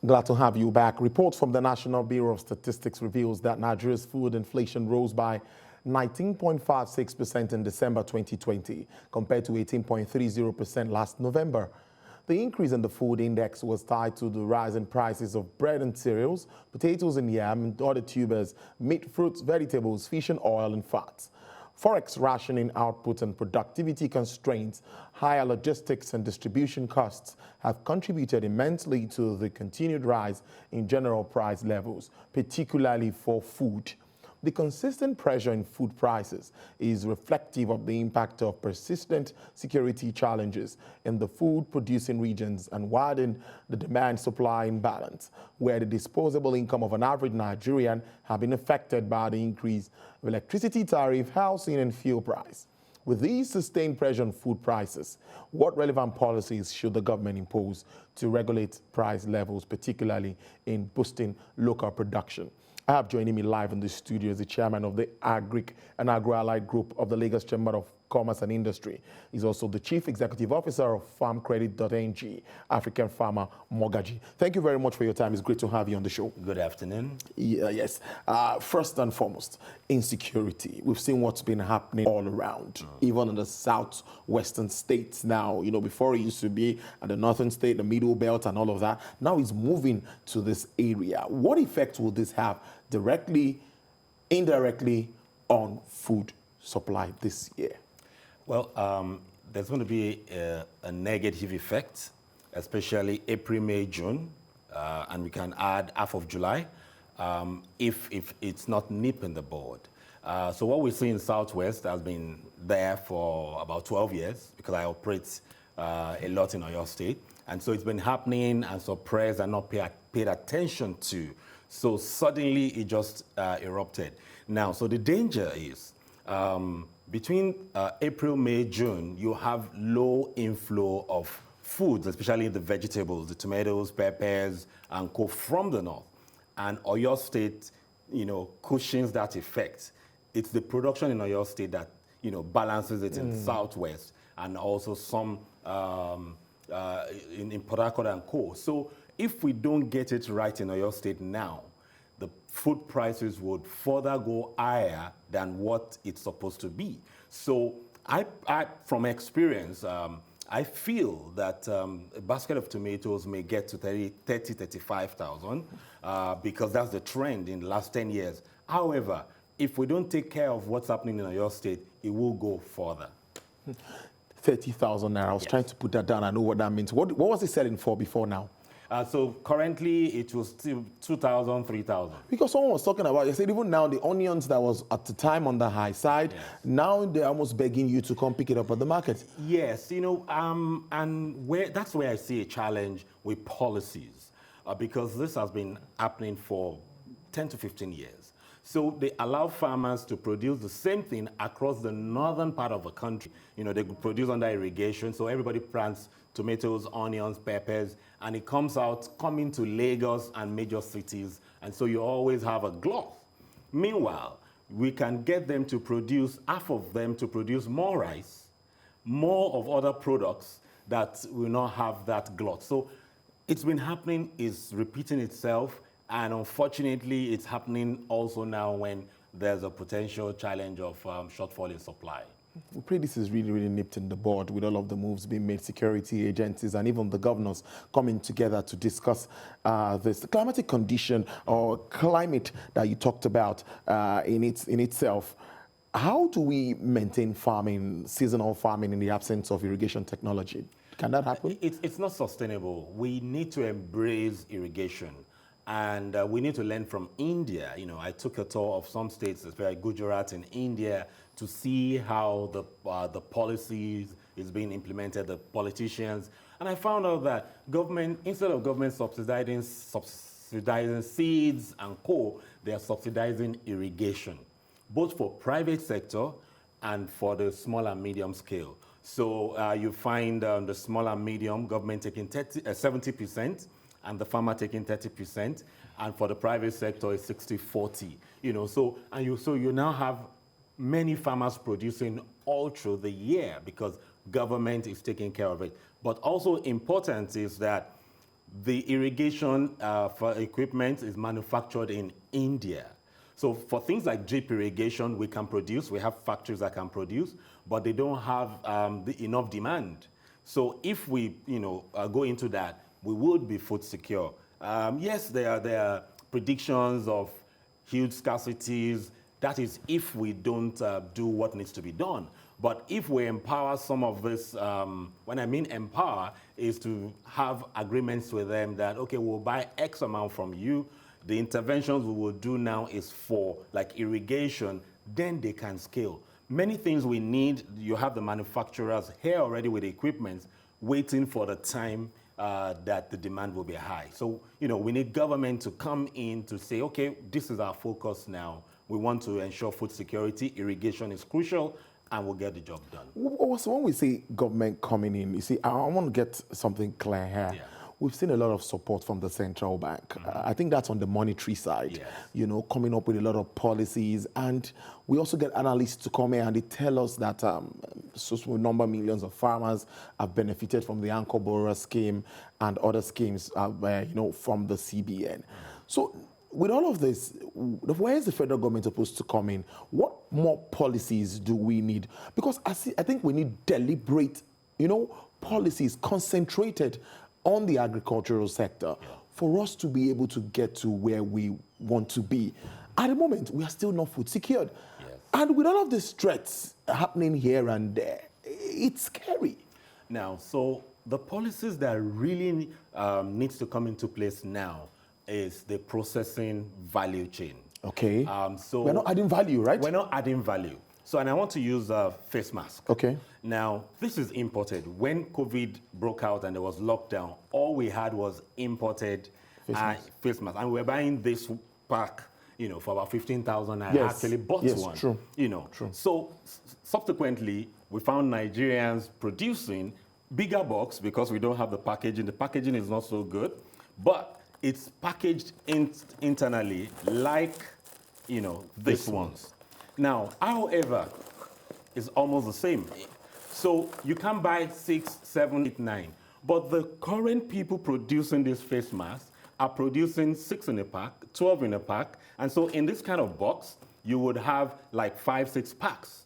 Glad to have you back. Reports from the National Bureau of Statistics reveals that Nigeria's food inflation rose by 19.56% in December 2020 compared to 18.30% last November. The increase in the food index was tied to the rise in prices of bread and cereals, potatoes and yam, and other tubers, meat, fruits, vegetables, fish and oil and fats. Forex rationing output and productivity constraints, higher logistics and distribution costs have contributed immensely to the continued rise in general price levels, particularly for food. The consistent pressure in food prices is reflective of the impact of persistent security challenges in the food-producing regions and widen the demand-supply imbalance, where the disposable income of an average Nigerian have been affected by the increase of electricity tariff, housing, and fuel price. With these sustained pressure on food prices, what relevant policies should the government impose to regulate price levels, particularly in boosting local production? I have joining me live in the studio is the chairman of the Agric and Agro-Allied Group of the Lagos Chamber of Commerce and Industry. He's also the chief executive officer of FarmCredit.ng, African farmer Mogaji. Thank you very much for your time. It's great to have you on the show. Good afternoon. Yes. First and foremost, insecurity. We've seen what's been happening all around, even in the southwestern states now. You know, before it used to be at the northern state, the middle belt and all of that. Now it's moving to this area. What effect will this have directly, indirectly on food supply this year? Well, there's going to be a negative effect, especially April, May, June, and we can add half of July if it's not nip in the bud. So what we see in Southwest has been there for about 12 years because I operate a lot in Oyo State. And so it's been happening and suppressed and not paid attention to. So suddenly it just erupted. Now, so the danger is between April, May, June, you have low inflow of foods, especially the vegetables, the tomatoes, peppers, and co from the north. And Oyo State, cushions that effect. It's the production in Oyo State that, balances it in Southwest and also some in Port Harcourt and co. So if we don't get it right in Oyo State now, the food prices would further go higher than what it's supposed to be. So I from experience, I feel that a basket of tomatoes may get to 35,000 because that's the trend in the last 10 years. However, if we don't take care of what's happening in Oyo State, it will go further. 30,000 naira. I was trying to put that down. I know what that means. What was it selling for before now? So currently it was still 2,000, 3,000. Because someone was talking about, you said even now the onions that was at the time on the high side, yes, now they're almost begging you to come pick it up at the market. Yes, and that's where I see a challenge with policies because this has been happening for 10 to 15 years. So they allow farmers to produce the same thing across the northern part of the country. They produce under irrigation, so everybody plants tomatoes, onions, peppers, and it coming to Lagos and major cities, and so you always have a glut. Meanwhile, we can get them to produce, half of them to produce more rice, more of other products that will not have that glut. So it's been happening, it's repeating itself, and unfortunately, it's happening also now when there's a potential challenge of shortfall in supply. We pray this is really, really nipped in the bud with all of the moves being made, security agencies and even the governors coming together to discuss this climatic condition or climate that you talked about in itself. How do we maintain farming, seasonal farming in the absence of irrigation technology? Can that happen? It's not sustainable. We need to embrace irrigation. And we need to learn from India. I took a tour of some states, especially Gujarat in India, to see how the policies is being implemented, the politicians. And I found out that government, instead of government subsidizing seeds and co, they are subsidizing irrigation, both for private sector and for the small and medium scale. So you find the small and medium government taking 70%, and the farmer taking 30%, and for the private sector it's 60-40. So you now have many farmers producing all through the year because government is taking care of it. But also important is that the irrigation for equipment is manufactured in India. So for things like drip irrigation, we can produce. We have factories that can produce, but they don't have enough demand. So if we, go into that, we would be food secure. Yes, there are predictions of huge scarcities. That is if we don't do what needs to be done. But if we empower some of this, when I mean empower, is to have agreements with them that, okay, we'll buy X amount from you. The interventions we will do now is for like irrigation, then they can scale. Many things we need, you have the manufacturers here already with the equipment, waiting for the time that the demand will be high. So, we need government to come in to say, okay, this is our focus now. We want to ensure food security, irrigation is crucial, and we'll get the job done. So when we say government coming in, you see, I want to get something clear here. Yeah. We've seen a lot of support from the central bank. I think that's on the monetary side, Yes. Coming up with a lot of policies. And we also get analysts to come here and they tell us that so number millions of farmers have benefited from the Anchor Borrower Scheme and other schemes, from the CBN. So with all of this, where is the federal government supposed to come in? What more policies do we need? Because I think we need deliberate, policies concentrated on the agricultural sector for us to be able to get to where we want to be. At the moment, we are still not food secured. Yes. And with all of these threats happening here and there, it's scary. Now, so the policies that really needs to come into place now is the processing value chain. Okay. So we're not adding value, right? We're not adding value. So, and I want to use a face mask. Okay. Now, this is imported. When COVID broke out and there was lockdown, all we had was imported face mask. And we were buying this pack, for about 15,000. I actually bought one. True. True. So, subsequently, we found Nigerians producing bigger box because we don't have the packaging. The packaging is not so good, but it's packaged internally like, these ones. Now, however, it's almost the same. So you can buy 6, 7, 8, 9. But the current people producing this face mask are producing 6 in a pack, 12 in a pack. And so in this kind of box, you would have like 5, 6 packs,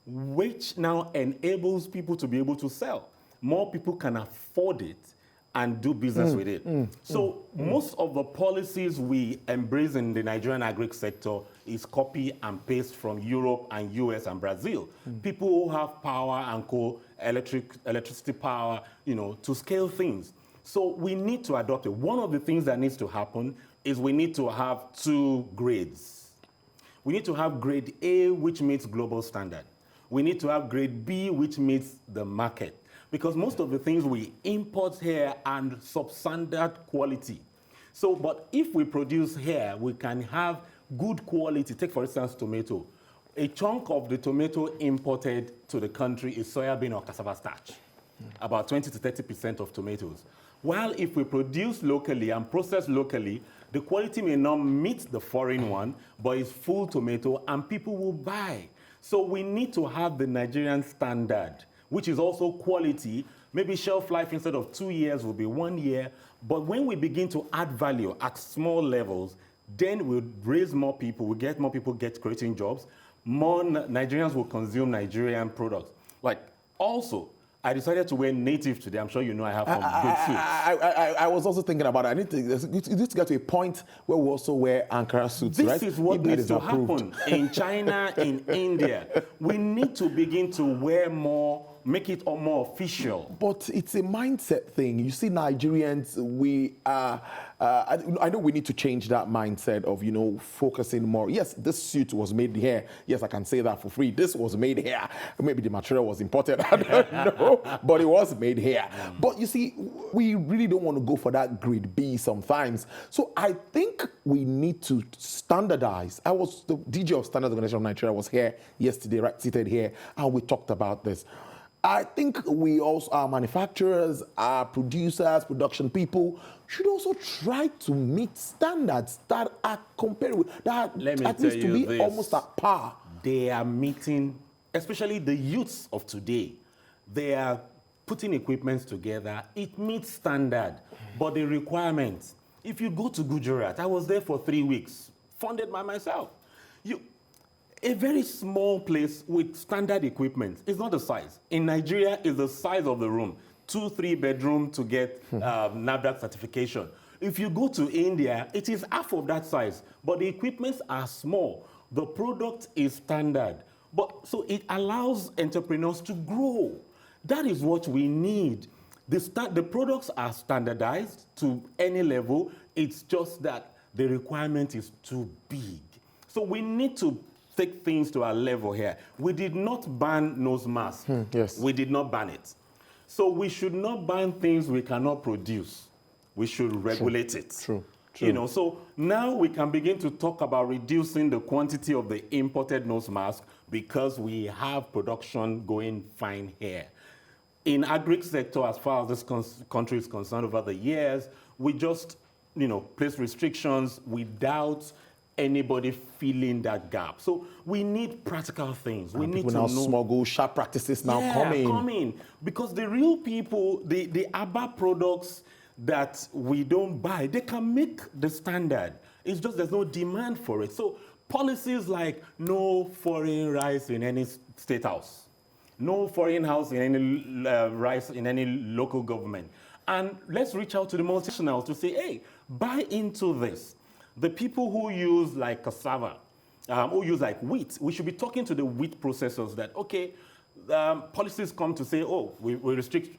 which now enables people to be able to sell. More people can afford it and do business with it. So most of the policies we embrace in the Nigerian agri sector is copy and paste from Europe and US and Brazil. People who have power and electricity power, to scale things. So we need to adopt it. One of the things that needs to happen is we need to have 2 grades. We need to have grade A, which meets global standard. We need to have grade B, which meets the market. Because most of the things we import here are substandard quality. So, but if we produce here, we can have good quality. Take, for instance, tomato. A chunk of the tomato imported to the country is soybean or cassava starch, about 20 to 30% of tomatoes. While if we produce locally and process locally, the quality may not meet the foreign one, but it's full tomato and people will buy. So we need to have the Nigerian standard, which is also quality. Maybe shelf life instead of 2 years will be 1 year. But when we begin to add value at small levels, then we'll raise more people, we'll get more people creating jobs. More Nigerians will consume Nigerian products. Like, also, I decided to wear native today. I'm sure you know I have some good suits. I was also thinking about it. I need to get to a point where we also wear Ankara suits, this right? This is what needs to happen in China, in India. We need to begin to wear more, make it more official. But it's a mindset thing. You see, Nigerians, we are. I know we need to change that mindset of, focusing more. Yes, this suit was made here. Yes, I can say that for free. This was made here. Maybe the material was imported. I don't know. But it was made here. But you see, we really don't want to go for that grade B sometimes. So I think we need to standardize. The DJ of Standards Organization of Nigeria was here yesterday, right, seated here, and we talked about this. I think we also, our manufacturers, our producers, production people, should also try to meet standards that are comparable, that at least to be almost at par. They are meeting, especially the youths of today, they are putting equipment together, it meets standard, but the requirements, if you go to Gujarat, I was there for 3 weeks, funded by myself. A very small place with standard equipment is not the size. In Nigeria, it's the size of the room. 2-3 bedroom to get NAFDAC certification. If you go to India, it is half of that size, but the equipments are small. The product is standard. So it allows entrepreneurs to grow. That is what we need. The products are standardized to any level. It's just that the requirement is too big. So we need to take things to our level here. We did not ban nose masks. Yes. We did not ban it. So we should not ban things we cannot produce. We should regulate it. True. So now we can begin to talk about reducing the quantity of the imported nose mask because we have production going fine here. In agri sector, as far as this country is concerned, over the years, we just, place restrictions without anybody filling that gap. So we need practical things. We need to know. Smuggle, sharp practices now coming. Because the real people, the ABBA products that we don't buy, they can make the standard. It's just there's no demand for it. So policies like no foreign rice in any state house, no foreign house in any rice in any local government. And let's reach out to the multinationals to say, hey, buy into this. The people who use like cassava, who use like wheat, we should be talking to the wheat processors that, okay, policies come to say, oh, we restrict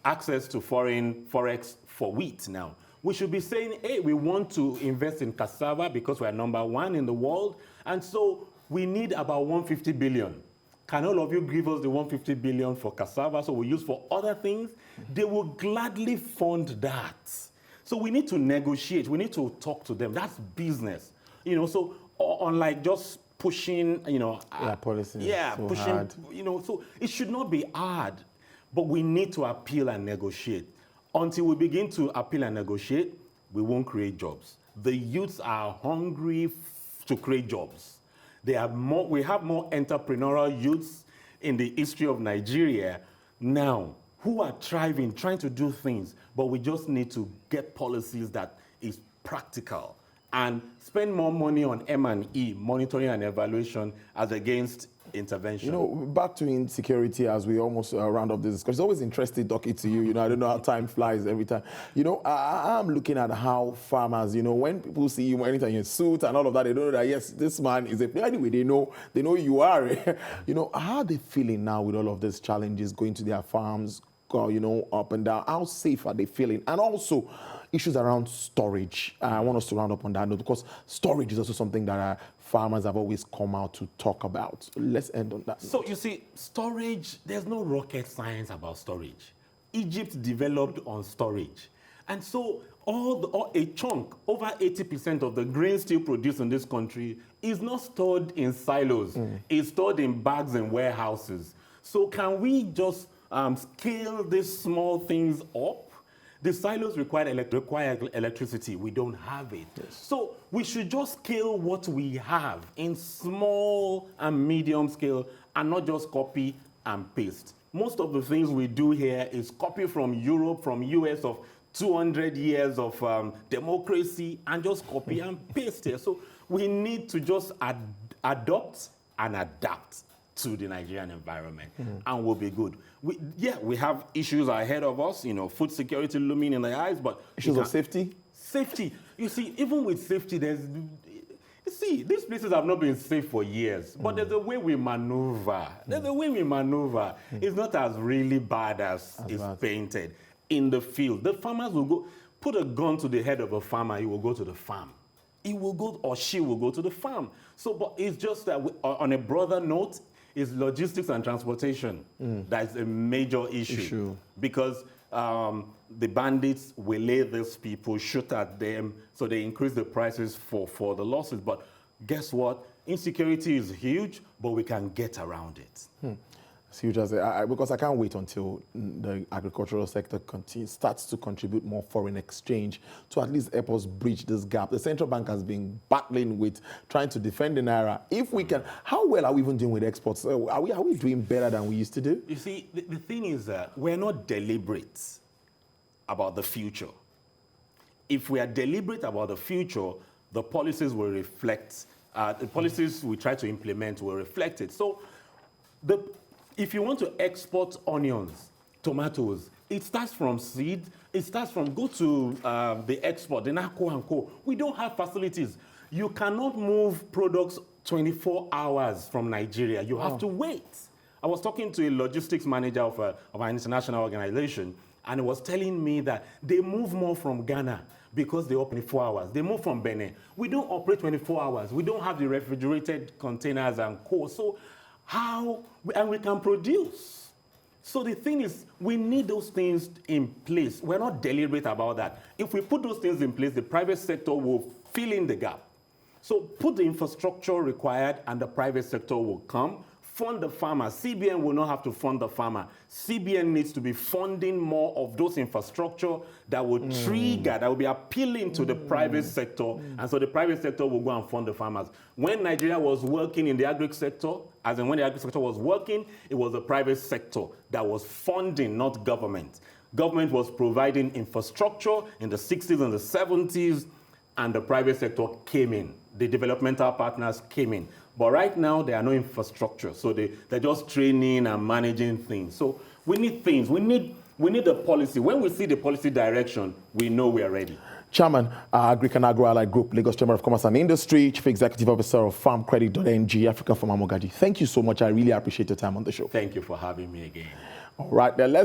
access to foreign forex for wheat now. We should be saying, hey, we want to invest in cassava because we're #1 in the world, and so we need about 150 billion. Can all of you give us the 150 billion for cassava so we use for other things? They will gladly fund that. So we need to negotiate. We need to talk to them. That's business. So unlike just pushing, policies. Yeah, so pushing, hard. So it should not be hard. But we need to appeal and negotiate. Until we begin to appeal and negotiate, we won't create jobs. The youths are hungry to create jobs. We have more entrepreneurial youths in the history of Nigeria now who are thriving, trying to do things, but we just need to get policies that is practical and spend more money on M&E, monitoring and evaluation, as against intervention. Back to insecurity as we almost round up this discussion. It's always interesting talking to you. I don't know how time flies every time. I'm looking at how farmers, when people see you anytime you're in suit and all of that, they don't know that, yes, this man is a... Anyway, they know you are. How are they feeling now with all of these challenges going to their farms, up and down? How safe are they feeling? And also, issues around storage. I want us to round up on that note because storage is also something that farmers have always come out to talk about. So let's end on that. So you see, storage, there's no rocket science about storage. Egypt developed on storage. And so a chunk, over 80% of the grain still produced in this country is not stored in silos. It's stored in bags and warehouses. So can we just scale these small things up? The silos require electricity. We don't have it. Yes. So we should just scale what we have in small and medium scale and not just copy and paste. Most of the things we do here is copy from Europe, from US of 200 years of democracy and just copy and paste here. So we need to just adopt and adapt to the Nigerian environment, and we'll be good. We have issues ahead of us, food security looming in the eyes, but... Issues of safety? Safety. You see, even with safety, these places have not been safe for years, but there's a way we maneuver. It's not as really bad as it's painted. In the field, the farmers will go, put a gun to the head of a farmer, he will go to the farm. He will go, or she will go to the farm. So, but it's just that on a broader note, is logistics and transportation. That's a major issue. Because the bandits will lay these people, shoot at them, so they increase the prices for the losses. But guess what? Insecurity is huge, but we can get around it. Huge as because I can't wait until the agricultural sector starts to contribute more foreign exchange to at least help us bridge this gap. The central bank has been battling with trying to defend the naira. If we can, how well are we even doing with exports? Are we doing better than we used to do? You see, the thing is that we're not deliberate about the future. If we are deliberate about the future, the policies will reflect, the policies we try to implement will reflect it. So if you want to export onions, tomatoes, it starts from seed, it starts from go to the export, the NACO and Co. We don't have facilities. You cannot move products 24 hours from Nigeria. You have to wait. I was talking to a logistics manager of an international organization, and he was telling me that they move more from Ghana because they operate 24 hours. They move from Benin. We don't operate 24 hours. We don't have the refrigerated containers and co. So and we can produce. So the thing is, we need those things in place. We're not deliberate about that. If we put those things in place, the private sector will fill in the gap. So put the infrastructure required and the private sector will come. Fund the farmer. CBN will not have to fund the farmer. CBN needs to be funding more of those infrastructure that will trigger, that will be appealing to the private sector. And so the private sector will go and fund the farmers. When Nigeria was working in the agri sector, as in when the agri sector was working, it was the private sector that was funding, not government. Government was providing infrastructure in the 60s and the 70s, and the private sector came in. The developmental partners came in. But right now, there are no infrastructure. So they're just training and managing things. So we need things. We need the policy. When we see the policy direction, we know we are ready. Chairman, Agric and Agro-Allied Group, Lagos Chamber of Commerce and Industry, Chief Executive Officer of FarmCredit.ng, Africa Farmer Mogaji. Thank you so much. I really appreciate your time on the show. Thank you for having me again. All right, then let's